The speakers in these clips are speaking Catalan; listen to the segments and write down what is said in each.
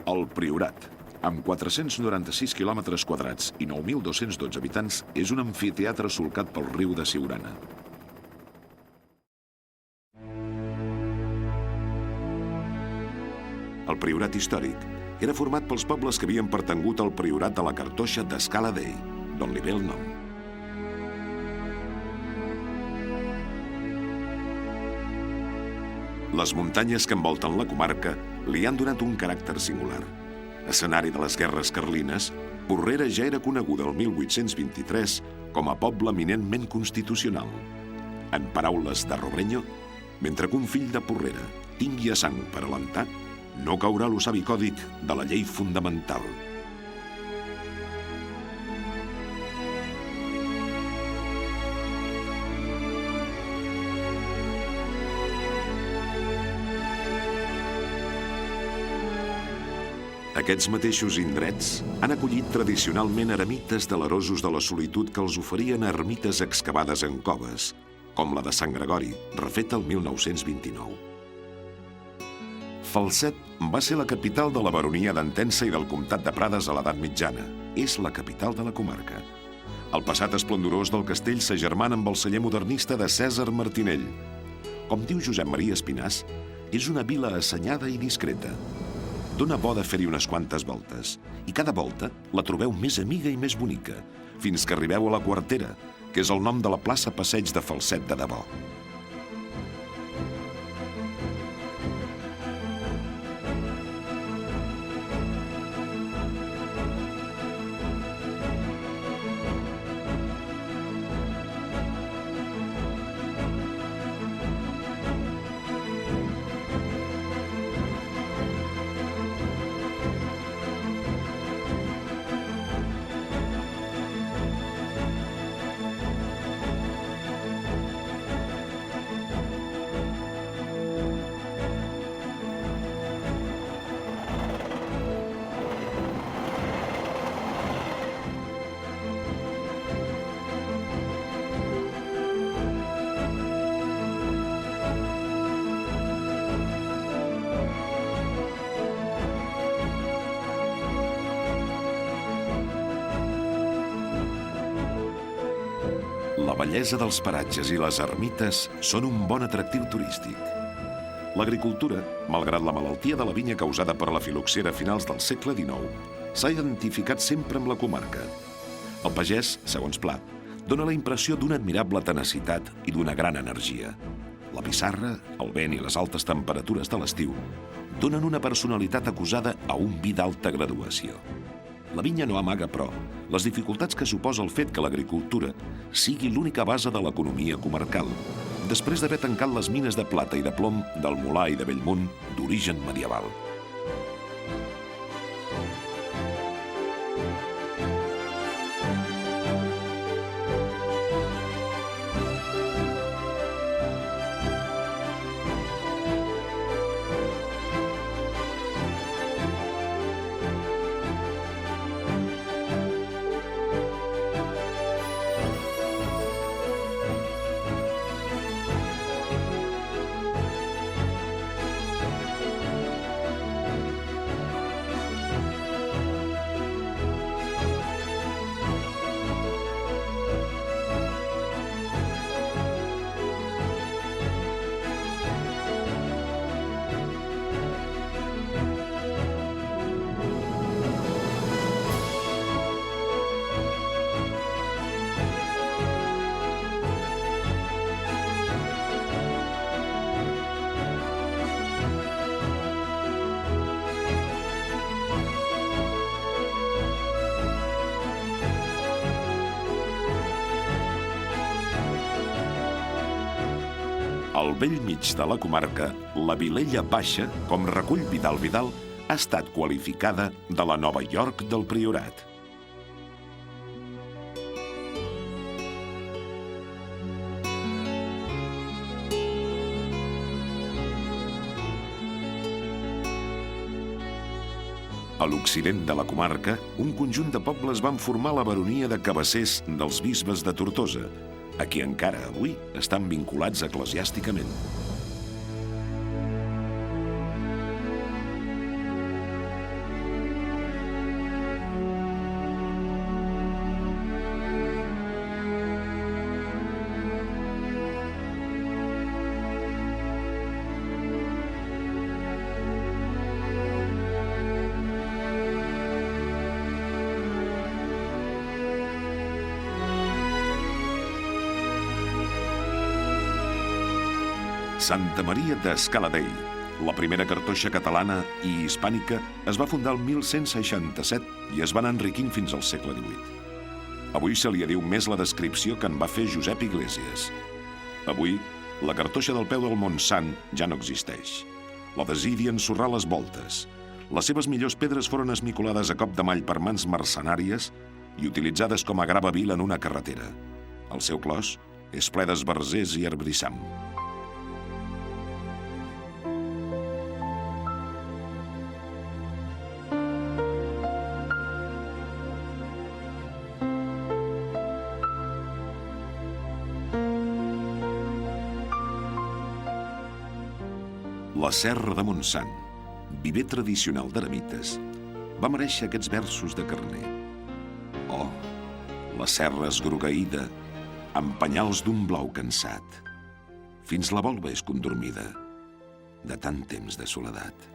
El Priorat, amb 496 quilòmetres quadrats i 9.212 habitants, és un amfiteatre solcat pel riu de Siurana. El Priorat històric era format pels pobles que havien pertangut al Priorat de la Cartoixa d'Escala Dei, d'on li ve el nom. Les muntanyes que envolten la comarca li han donat un caràcter singular. Escenari de les guerres carlines, Porrera ja era coneguda el 1823 com a poble eminentment constitucional. En paraules de Robrenyo, mentre que un fill de Porrera tingui a sang per alentar, no caurà l'osavi còdic de la llei fundamental. Aquests mateixos indrets han acollit tradicionalment eremites delerosos de la solitud que els oferien ermites excavades en coves, com la de Sant Gregori, refeta el 1929. Falset va ser la capital de la baronia d'Entença i del comtat de Prades a l'edat mitjana. És la capital de la comarca. El passat esplendorós del castell s'agermana amb el celler modernista de Cèsar Martinell. Com diu Josep Maria Espinàs, és una vila assenyada i discreta. Dóna bo de fer-hi unes quantes voltes, i cada volta la trobeu més amiga i més bonica, fins que arribeu a la Quartera, que és el nom de la plaça Passeig de Falset de debò. La bellesa dels paratges i les ermites són un bon atractiu turístic. L'agricultura, malgrat la malaltia de la vinya causada per la filoxera a finals del segle XIX, s'ha identificat sempre amb la comarca. El pagès, segons Pla, dona la impressió d'una admirable tenacitat i d'una gran energia. La pissarra, el vent i les altes temperatures de l'estiu donen una personalitat acusada a un vi d'alta graduació. La vinya no amaga, però, les dificultats que suposa el fet que l'agricultura sigui l'única base de l'economia comarcal, després d'haver tancat les mines de plata i de plom del Molar i de Bellmunt d'origen medieval. Al bell mig de la comarca, la Vilella Baixa, com recull Vidal Vidal, ha estat qualificada de la Nova York del Priorat. A l'occident de la comarca, un conjunt de pobles van formar la baronia de Cabassers dels bisbes de Tortosa, a qui encara avui estan vinculats eclesiàsticament. Santa Maria d'Escaladei, la primera cartoixa catalana i hispànica, es va fundar el 1167 i es va anar enriquint fins al segle XVIII. Avui se li diu més la descripció que en va fer Josep Iglesias. Avui, la cartoixa del peu del Montsant ja no existeix. La desidi ensorrar les voltes. Les seves millors pedres foren esmicolades a cop de mall per mans mercenàries i utilitzades com a grava vil en una carretera. El seu clos és ple d'esbarzers i herbrissam. La Serra de Montsant, viver tradicional d'eremites, va mereixer aquests versos de Carner. Oh, la serra esgrogueïda, amb penyals d'un blau cansat, fins la volva és condormida de tant temps de soledat.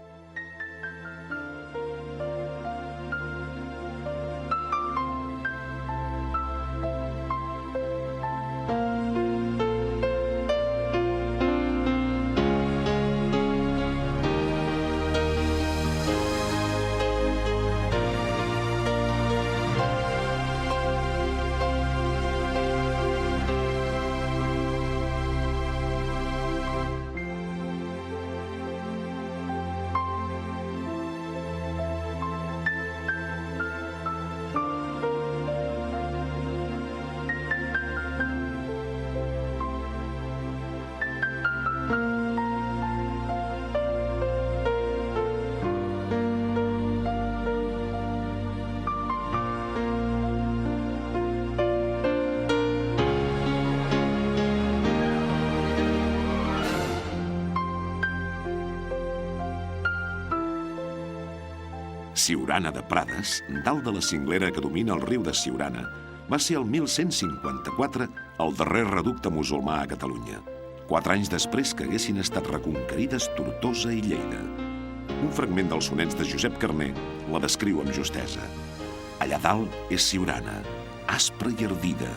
Siurana de Prades, dalt de la cinglera que domina el riu de Siurana, va ser el 1154 el darrer reducte musulmà a Catalunya, 4 anys després que haguessin estat reconquerides Tortosa i Lleida. Un fragment dels sonets de Josep Carner la descriu amb justesa. Allà dalt és Siurana, aspra i ardida,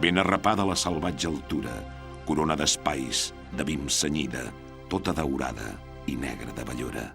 ben arrapada a la salvatge altura, corona d'espais, de vim cenyida, tota daurada i negra de bellora.